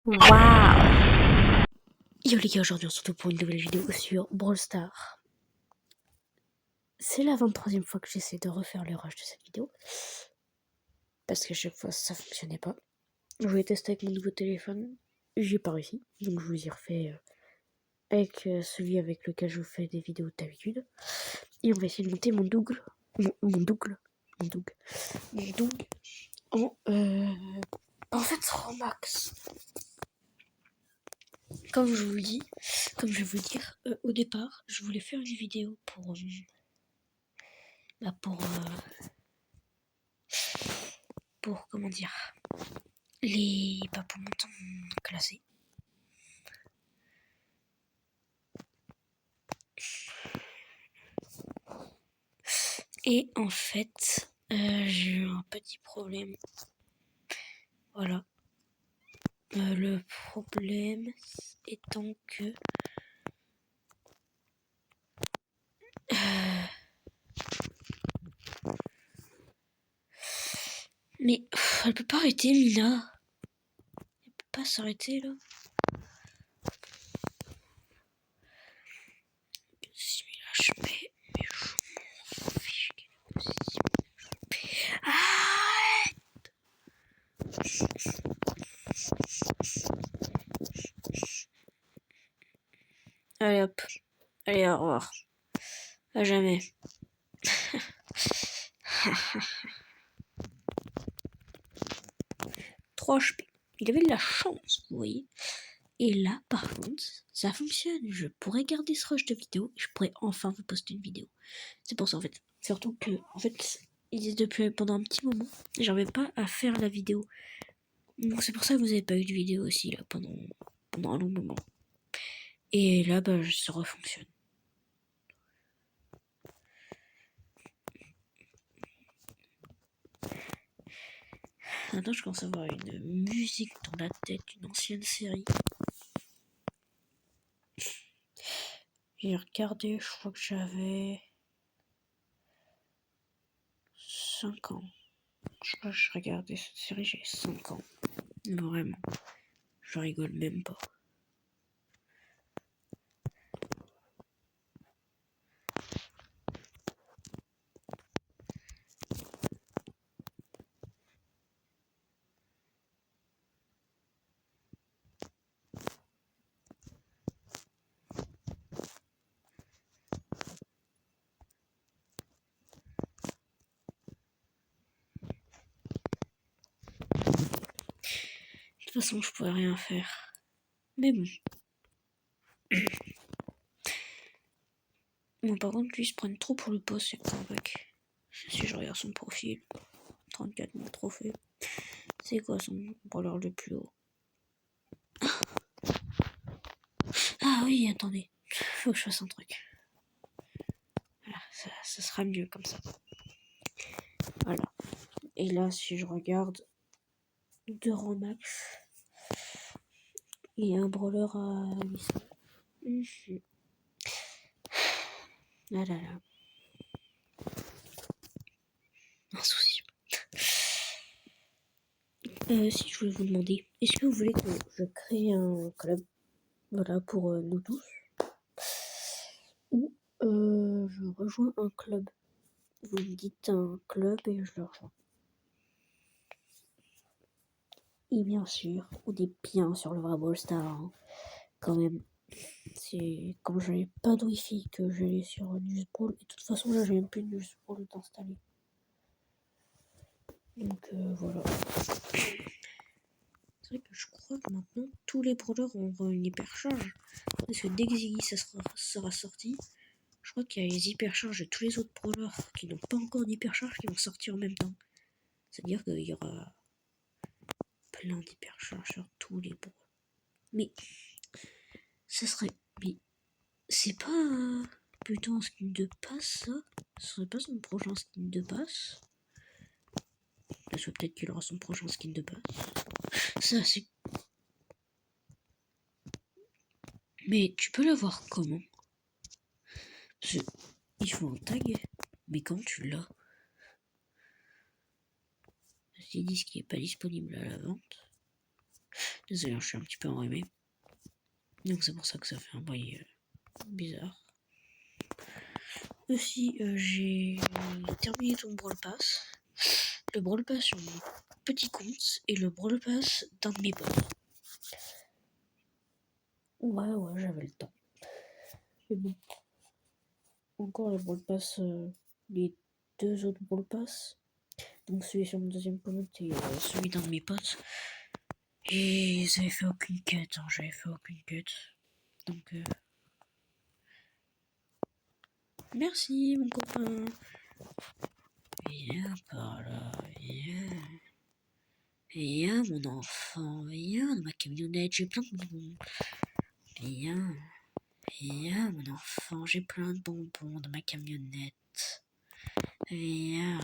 Waouh! Yo les gars, aujourd'hui on se retrouve pour une nouvelle vidéo sur Brawl Stars. C'est la 23e fois que j'essaie de refaire le rush de cette vidéo. Parce que chaque fois ça fonctionnait pas. Je voulais tester avec mon nouveau téléphone. J'ai pas réussi. Donc je vous y refais avec celui avec lequel je vous fais des vidéos d'habitude. Et on va essayer de monter mon double. Mon double. En fait Romax. Comme je vous dis, comme je vais vous le dire, au départ, je voulais faire une vidéo pour comment dire, pour mon temps classé. Et en fait, j'ai eu un petit problème. Voilà. Le problème étant que mais elle peut pas arrêter, Mina. Elle peut pas s'arrêter là. Si là je mets, mais je m'en fiche quelle position je mets. Allez hop. Allez, au revoir. À jamais. 3 HP. Il avait de la chance, vous voyez. Et là, par contre, ça fonctionne. Je pourrais garder ce rush de vidéo et je pourrais enfin vous poster une vidéo. C'est pour ça, en fait. Surtout que, en fait, il est depuis pendant un petit moment. J'arrivais pas à faire la vidéo. Donc c'est pour ça que vous avez pas eu de vidéo aussi, là, pendant un long moment. Et là, bah, ça refonctionne. Maintenant, je commence à avoir une musique dans la tête d'une ancienne série. J'ai regardé, je crois que j'avais 5 ans. Je crois que je regardais cette série, j'avais 5 ans. Vraiment. Je rigole même pas. De toute façon, je pourrais rien faire. Mais bon. Bon, par contre, lui, il se prennent trop pour le boss, c'est un mec. Si je regarde son profil, 34 000 trophées. C'est quoi son brawler le plus haut? Ah oui, attendez. Faut que je fasse un truc. Voilà, ça sera mieux comme ça. Voilà. Et là, si je regarde de Romax, il y a un brawler à 800. Ah là là. Un souci. Si je voulais vous demander, est-ce que vous voulez que je crée un club, voilà, pour nous tous, ou je rejoins un club? Vous me dites un club et je le rejoins. Et bien sûr, on est bien sur le vrai Brawl Stars, hein, quand même. C'est comme j'avais pas de wifi que j'allais sur Newsbrawl, et de toute façon là j'ai même plus de Newsbrawl d'installer. Donc voilà. C'est vrai que je crois que maintenant tous les brawlers auront une hypercharge. Parce que dès que Ziggy sera sorti, je crois qu'il y a les hypercharges de tous les autres brawlers qui n'ont pas encore d'hypercharge qui vont sortir en même temps. C'est-à-dire qu'il y aura plein d'hypercharges sur tous les brawlers. Mais ça serait. Mais c'est pas plutôt un skin de passe, ça? Ce serait pas son prochain skin de passe? Parce que peut-être qu'il aura son prochain skin de passe. Ça, c'est. Mais tu peux l'avoir comment? Parce que il faut un tag. Mais quand tu l'as? C'est dit qu'il n'est pas disponible à la vente. Désolé, je suis un petit peu enrhumé. Donc c'est pour ça que ça fait un bruit bizarre. Aussi, j'ai terminé ton Brawl Pass. Le Brawl Pass sur mon petit compte et le Brawl Pass d'un de mes potes. Ouais, j'avais le temps. Mais bon. Encore le Brawl Pass, les 2 autres Brawl Pass. Donc celui sur mon deuxième compte et celui d'un de mes potes. Et ils avaient fait aucune quête, j'avais fait aucune quête. Donc merci mon copain. Viens par là, viens. Viens mon enfant, viens dans ma camionnette, j'ai plein de bonbons. Viens mon enfant, j'ai plein de bonbons dans ma camionnette. Viens.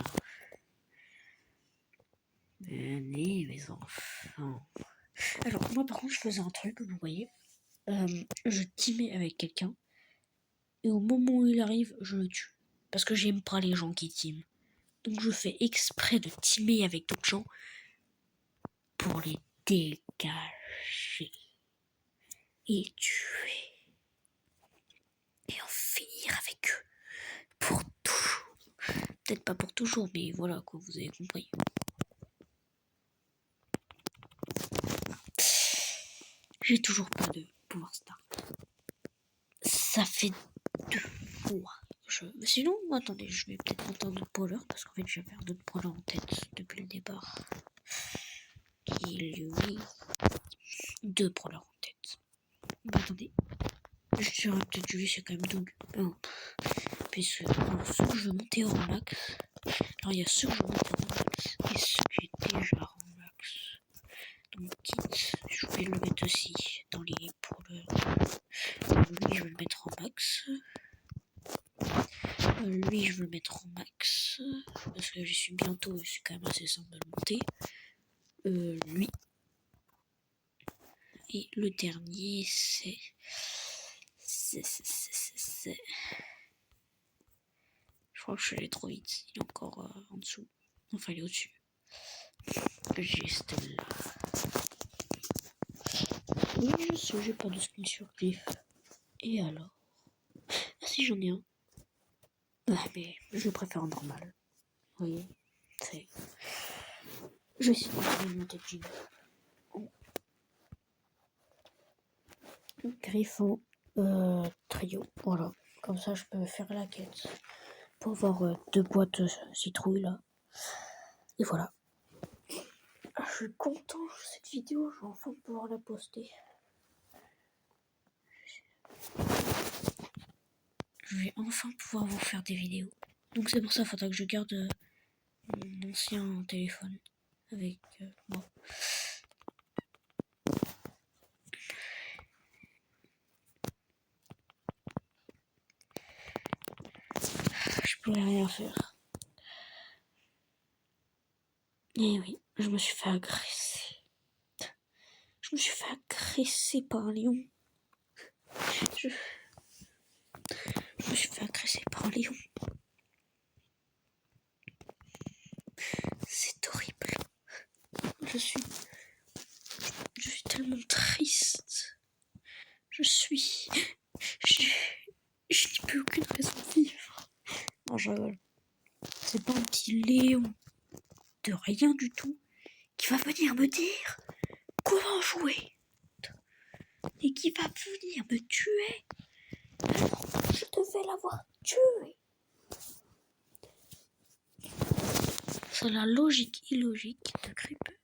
Venez mes enfants. Alors moi par contre je faisais un truc, vous voyez. Je teamais avec quelqu'un. Et au moment où il arrive, je le tue. Parce que j'aime pas les gens qui teament. Donc je fais exprès de teamer avec d'autres gens pour les dégager et tuer et en finir avec eux pour toujours. Peut-être pas pour toujours, mais voilà quoi, vous avez compris. J'ai toujours pas de pouvoir star. Ça fait 2 fois. Sinon, attendez, je vais peut-être prendre un autre brawler parce qu'en fait je vais faire d'autres brawlers en tête depuis le départ. Qui lui 2 brawlers en tête. Bah attendez. J'aurais peut-être dû laisser quand même Doug. Puisque alors, ceux que je veux monter en max. Alors il y a ceux que je veux monter en max et ceux que j'ai déjà en max. Donc quitte, je vais le mettre aussi dans les brawlers. Lui je vais le mettre en max. Lui je veux le mettre en max. Parce que je suis bientôt, je suis quand même assez simple de le monter. Lui. Et le dernier c'est. Je crois que je suis allé trop vite. Il est encore en dessous. Enfin, il est au-dessus. Juste là. Oui, je sais, j'ai pas de skin sur Cliff. Et alors? Ah si, j'en ai un. Ah, mais je préfère en normal. Vous voyez? C'est... Je vais essayer de monter le jean. Griffon trio. Voilà. Comme ça, je peux faire la quête. Pour avoir 2 boîtes citrouilles là. Et voilà. Je suis content de cette vidéo. Je vais enfin pouvoir la poster. Je vais enfin pouvoir vous faire des vidéos. Donc c'est pour ça qu'il faudra que je garde mon ancien téléphone avec moi. Je pourrais rien faire. Et oui, je me suis fait agresser. Je me suis fait agresser par un lion. Je me suis fait agresser par un lion. C'est horrible. Je suis tellement triste. Je n'ai plus aucune raison de vivre. Non, je rigole. C'est pas un petit lion de rien du tout qui va venir me dire comment jouer et qui va venir me tuer. Alors, je devais l'avoir tué. C'est la logique illogique de Creeper.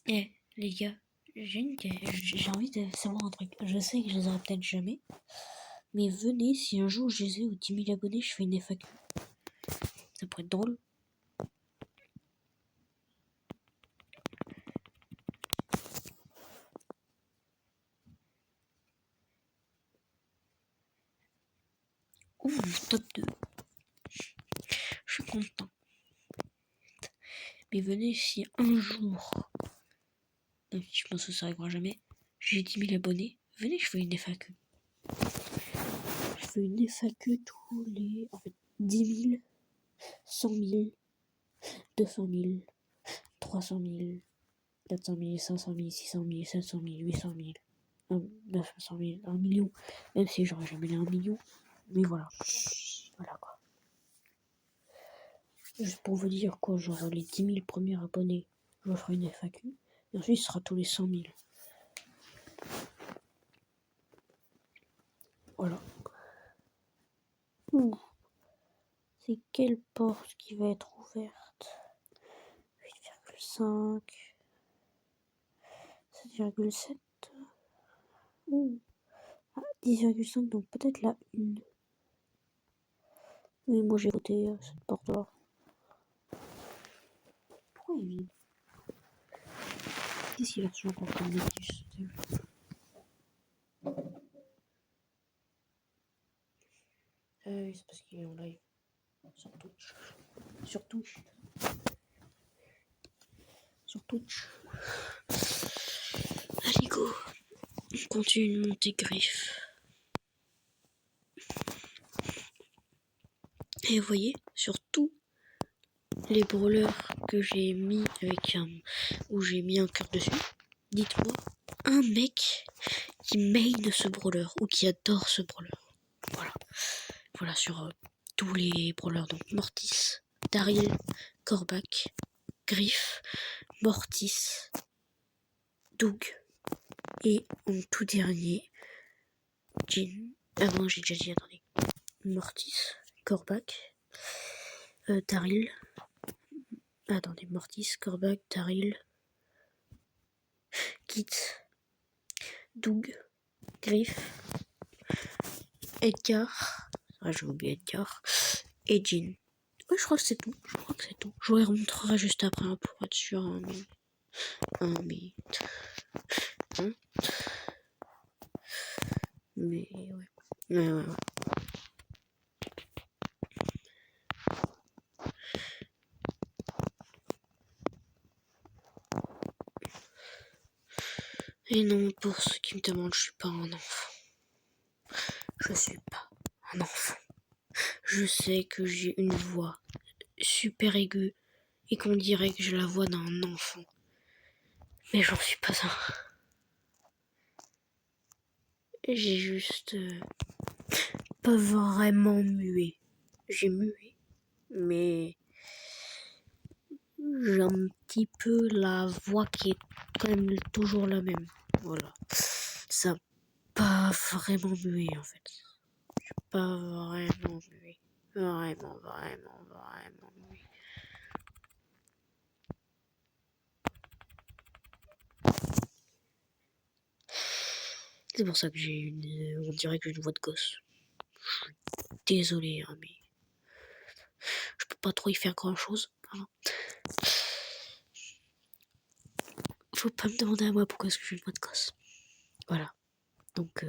Eh, les gars, j'ai envie de savoir un truc. Je sais que je les aurai peut-être jamais. Mais venez, si un jour je les ai aux 10 000 abonnés, je fais une FAQ. Ça pourrait être drôle. top 2. Je suis content. Mais venez si un jour, je pense que ça arrivera jamais, j'ai 10 000 abonnés, venez, je fais une FAQ. Je fais une FAQ tous les... En fait, 10 000, 100 000, 200 000, 300 000, 400 000, 500 000, 600 000, 700 000, 800 000, 900 000, 1 million. Même si j'aurais jamais les 1 million. Mais voilà. Voilà quoi. Juste pour vous dire quoi, genre les 10 000 premiers abonnés, je ferai une FAQ. Et ensuite, ce sera tous les 100 000. Voilà. C'est quelle porte qui va être ouverte? 8,5, 7,7. 10,5, donc peut-être la 1. Oui, moi j'ai voté cette porte-là. Pourquoi il est vide? Qu'est-ce qu'il a toujours encore comme métis? C'est parce qu'il est en live. Sur Twitch. Sur Twitch. Sur Twitch. Allez go. On continue de monter griffe. Et vous voyez, sur tous les brawlers que j'ai mis avec où j'ai mis un cœur dessus, dites-moi un mec qui main ce brawler ou qui adore ce brawler. Voilà. Voilà sur tous les brawlers. Donc Mortis, Daryl, Corbac, Griff, Mortis, Doug et en tout dernier, Jin. Ah non, j'ai déjà dit, attendez. Mortis, Corbac, Daryl. Attendez, Mortis, Corbac, Daryl, Kit, Doug, Griff, Edgar. Ah, j'ai oublié Edgar. Et Jin. Ouais, je crois que c'est tout. Je vous les remontrerai juste après pour être sûr. Mais ouais. Et non, pour ceux qui me demandent, je suis pas un enfant. Je suis pas un enfant. Je sais que j'ai une voix super aiguë et qu'on dirait que j'ai la voix d'un enfant. Mais j'en suis pas un. J'ai juste pas vraiment mué. J'ai mué, mais j'ai un petit peu la voix qui est quand même toujours la même. Voilà. Ça n'a pas vraiment mué en fait. J'ai pas vraiment mué. Vraiment mué. C'est pour ça que on dirait que j'ai une voix de gosse. Je suis désolé, hein, mais je peux pas trop y faire grand chose. Hein. Faut pas me demander à moi pourquoi est-ce que j'ai une voix de gosse. Voilà. Donc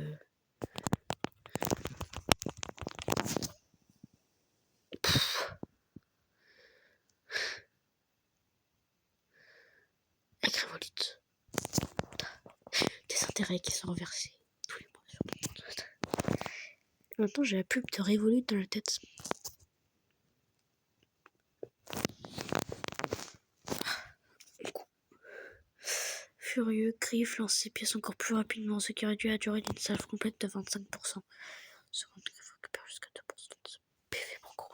avec Revolut. Des intérêts qui sont reversés tous les mois sur mon compte. Maintenant j'ai la pub de Revolut dans la tête. Furieux, Griff lance ses pièces encore plus rapidement, ce qui réduit la durée d'une salve complète de 25%. Seconde Griff récupère jusqu'à 2% de ce PV manquant.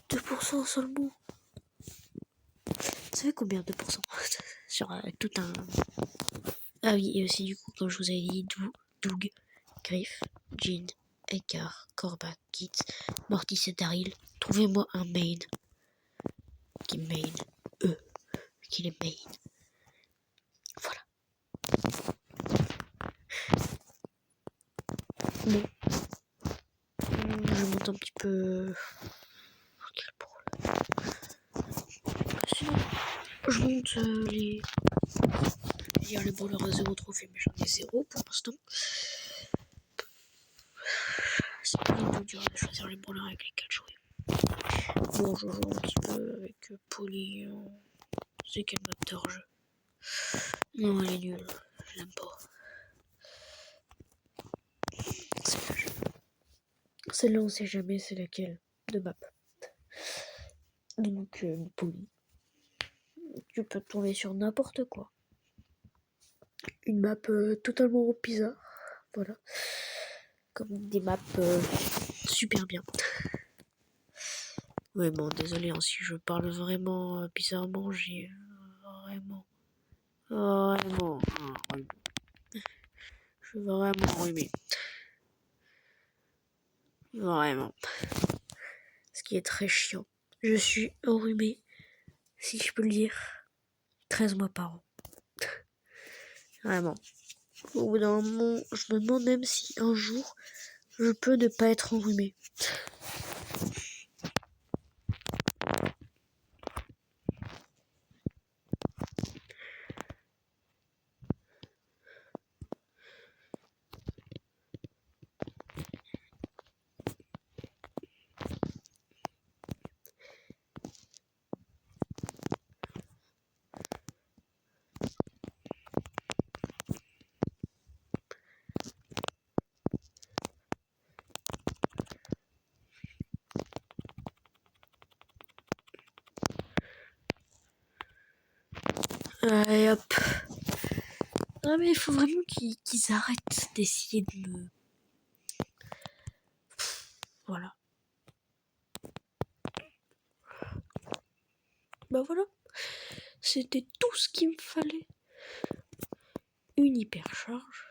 2% seulement. Vous savez combien 2% sur tout un... Ah oui, et aussi du coup, comme je vous avais dit, Doug, Griff, Jin, Edgar, Corbac, Kit, Mortis et Daryl. Trouvez-moi un main qui main qui les main. Voilà. Bon. Je monte un petit peu... Quel problème. Sinon, je monte les brawlers à 0 trophée, mais j'en ai 0 pour l'instant. C'est pas du tout dur de choisir les brawlers avec lesquels jouer. Bon, je joue un petit peu avec Polly. C'est quel map de jeu? Non, elle est nulle. Je l'aime pas. Celle-là, on sait jamais c'est laquelle de map. Donc, Polly. Tu peux tomber sur n'importe quoi. Une map totalement bizarre. Voilà. Comme des maps super bien. Ouais, bon, désolé, hein, si je parle vraiment bizarrement, j'ai vraiment. Je suis vraiment enrhumé. Vraiment. Ce qui est très chiant. Je suis enrhumé, si je peux le dire, 13 mois par an. Vraiment. Au bout d'un moment, je me demande même si un jour, je peux ne pas être enrhumé. Allez hop. Non mais il faut vraiment qu'ils arrêtent d'essayer de me... Voilà. Bah voilà. C'était tout ce qu'il me fallait. Une hypercharge.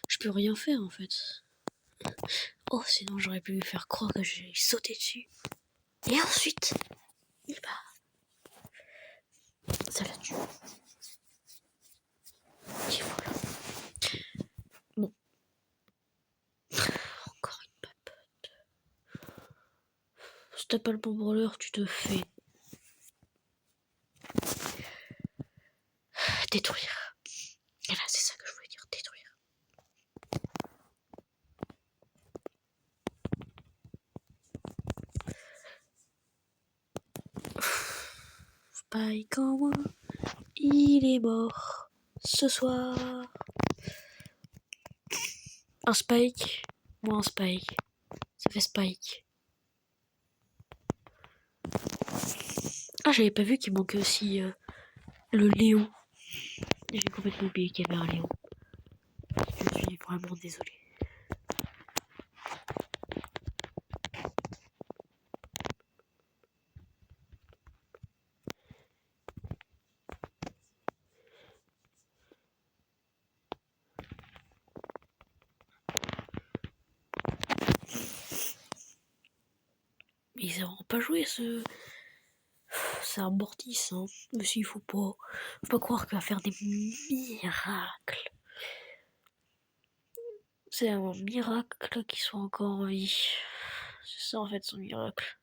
Je peux rien faire en fait. Oh, sinon j'aurais pu lui faire croire que j'ai sauté dessus. Et ensuite, bah, ça l'a tué. Et voilà. Bon. Encore une papote. Si t'as pas le bon brûleur, tu te fais détruire. Et là, c'est ça que je voulais dire, détruire. Spike en moi, il est mort ce soir. Un Spike, moi un Spike. Ça fait Spike. Ah, j'avais pas vu qu'il manquait aussi le Léon. J'ai complètement oublié qu'il y avait un Léon. Je suis vraiment désolée. Mais ils n'auront pas joué ce... C'est un mortis, hein. Mais s'il faut pas croire qu'il va faire des miracles. C'est un miracle qu'il soit encore en vie. C'est ça en fait son miracle.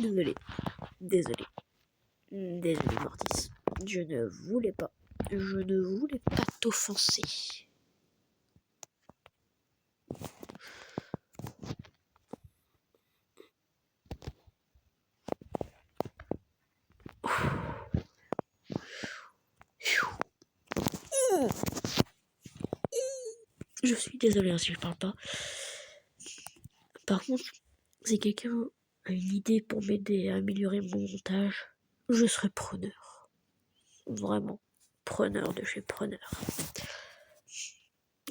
Désolé. Désolé. Désolé Mortis. Je ne voulais pas. Je ne voulais pas t'offenser. Je suis désolée si je parle pas. Par contre, si quelqu'un a une idée pour m'aider à améliorer mon montage, je serai preneur. Vraiment. Preneur de chez Preneur.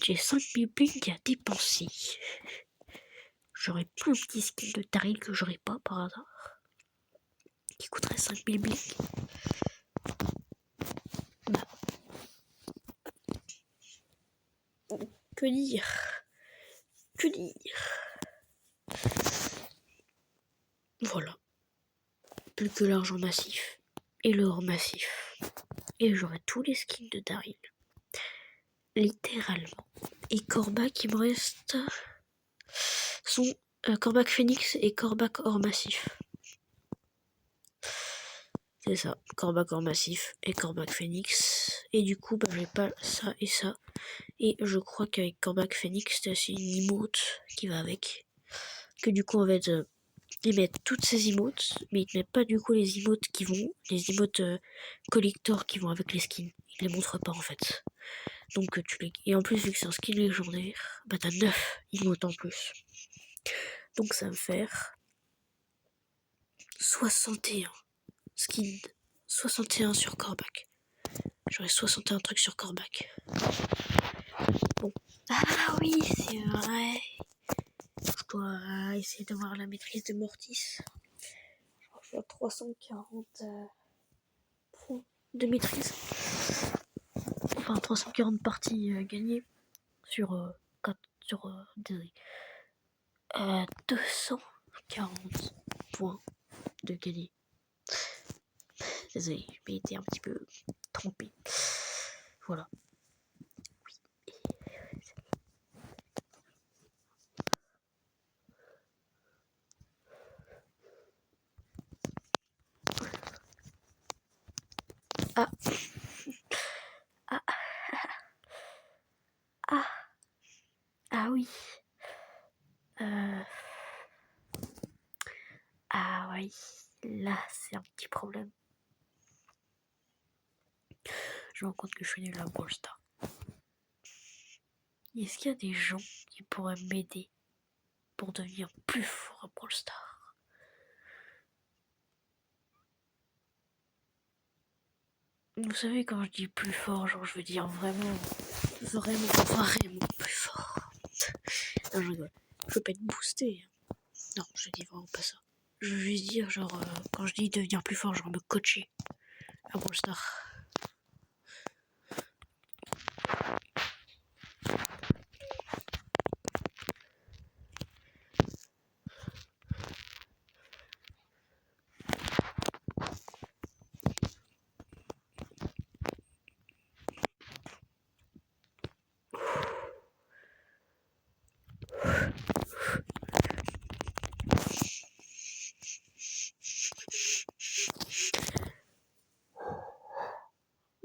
J'ai 5000 blinks à dépenser. J'aurais plein de petits skins de Daryl que j'aurais pas par hasard. Qui coûteraient 5000 blinks. Bah. Que dire? Que dire? Voilà. Plus que l'argent massif. Et l'or massif. Et j'aurai tous les skins de Daryl. Littéralement. Et Corbac, il me reste sont Corbac Phoenix et Corbac Or Massif. C'est ça, Corbac Or Massif et Corbac Phoenix. Et du coup, j'ai pas ça et ça. Et je crois qu'avec Corbac Phoenix, c'est aussi une emote qui va avec. Que du coup, en fait, ils mettent toutes ces emotes, mais ils ne mettent pas du coup les emotes qui vont, les emotes collector qui vont avec les skins. Ils les montrent pas en fait. Donc tu les... Et en plus, vu que c'est un skin légendaire, bah t'as 9 emotes en plus. Donc ça va me faire 61 skins. 61 sur Corbac. J'aurais 61 trucs sur Corbac. Bon. Ah oui, c'est vrai. Je dois essayer d'avoir la maîtrise de Mortis. Je crois que je suis à 340 points de maîtrise. Enfin, 340 parties gagnées sur 240 points de gagné. Désolé, j'ai été un petit peu trompé. Voilà. Ah. Ah. Ah. Ah oui. Ah oui. Là, c'est un petit problème. Je me rends compte que je suis nul à Brawl Stars. Est-ce qu'il y a des gens qui pourraient m'aider pour devenir plus fort à Brawl Stars? Vous savez, quand je dis plus fort, genre je veux dire vraiment plus fort. Non, je rigole. Je veux pas être boosté. Non, je dis vraiment pas ça. Je veux juste dire, genre, quand je dis devenir plus fort, genre me coacher à Brawl Stars.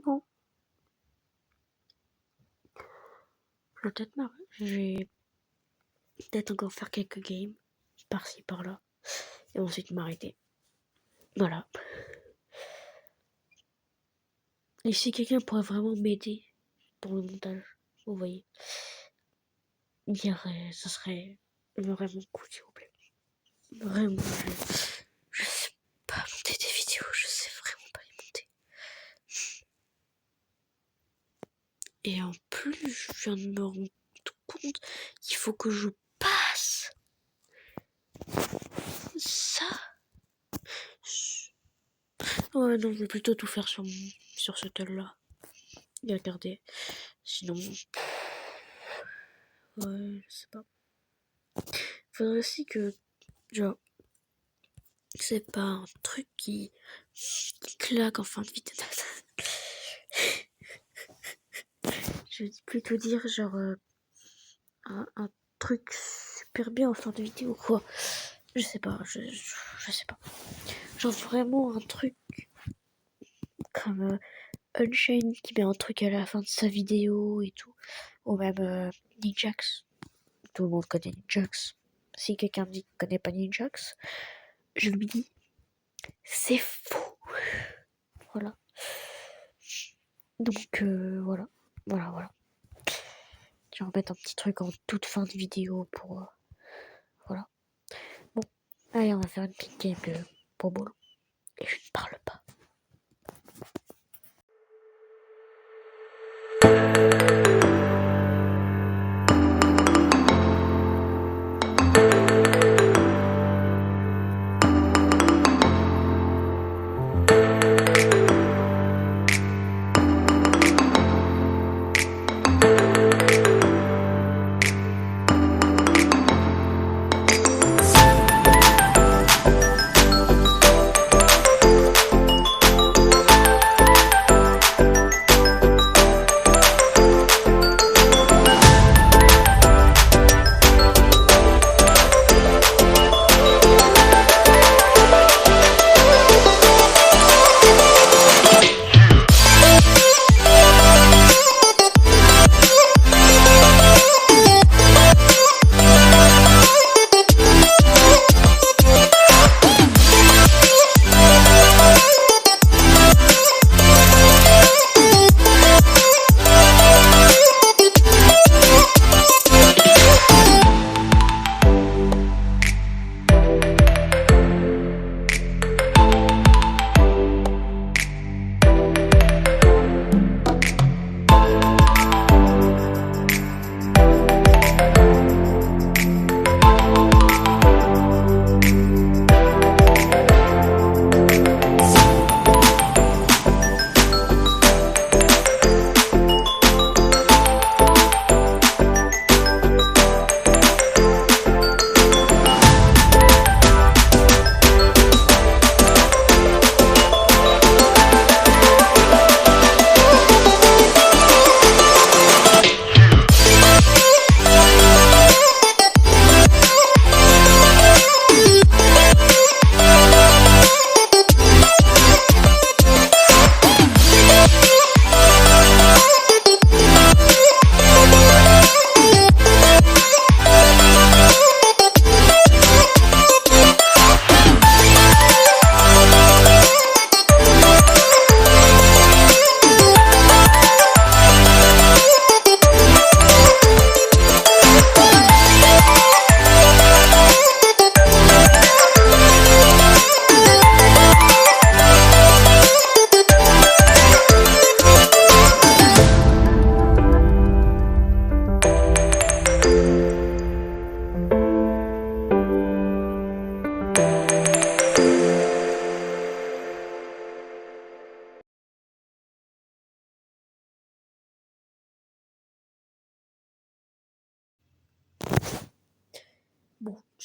Bon. Je vais peut-être encore faire quelques games, par-ci, par-là, et ensuite m'arrêter. Voilà. Et si quelqu'un pourrait vraiment m'aider dans le montage, vous voyez, ça serait vraiment cool, s'il vous plaît. Vraiment, je sais pas monter des vidéos, je sais vraiment pas les monter. Et en plus, je viens de me rendre compte qu'il faut que je passe ça. Ouais, non, je vais plutôt tout faire sur ce tel-là. Et regardez. Sinon... Ouais, je sais pas. Faudrait aussi que... Genre... C'est pas un truc qui claque en fin de vidéo. Je vais plutôt dire genre... un truc super bien en fin de vidéo, quoi. Je sais pas, je sais pas. Genre vraiment un truc comme Unchained qui met un truc à la fin de sa vidéo et tout. Ou même Ninjax. Tout le monde connaît Ninjax. Si quelqu'un me dit qu'il connaît pas Ninjax, je lui dis c'est faux. Voilà. Donc voilà. Voilà. Je vais remettre un petit truc en toute fin de vidéo pour... voilà. Bon, allez, on va faire une petite game de Bobo. Et je ne parle pas.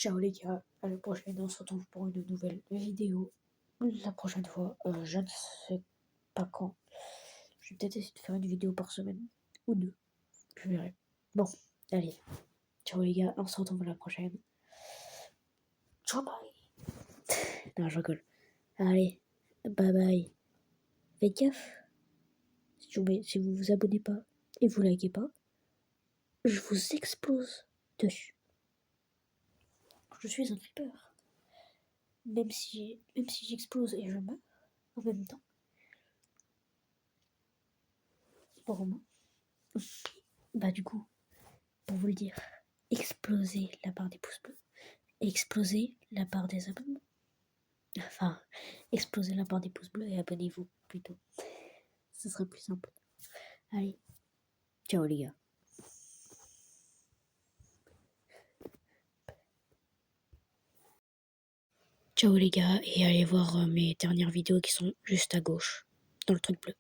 ciao les gars, à la prochaine, on se retrouve pour une nouvelle vidéo. La prochaine fois, je ne sais pas quand. Je vais peut-être essayer de faire une vidéo par semaine, ou deux, je verrai. Bon, allez, ciao les gars, on se retrouve la prochaine. Ciao bye. Non, je rigole. Allez, bye bye. Faites gaffe. Si vous vous abonnez pas et vous likez pas, je vous explose dessus. Je suis un creeper. Même si j'explose et je meurs en même temps. Pour moi. Bah du coup, pour vous le dire, explosez la barre des pouces bleus. Explosez la barre des abonnements. Enfin, explosez la barre des pouces bleus et abonnez-vous plutôt. Ce serait plus simple. Allez, ciao les gars. Ciao les gars, et allez voir mes dernières vidéos qui sont juste à gauche, dans le truc bleu.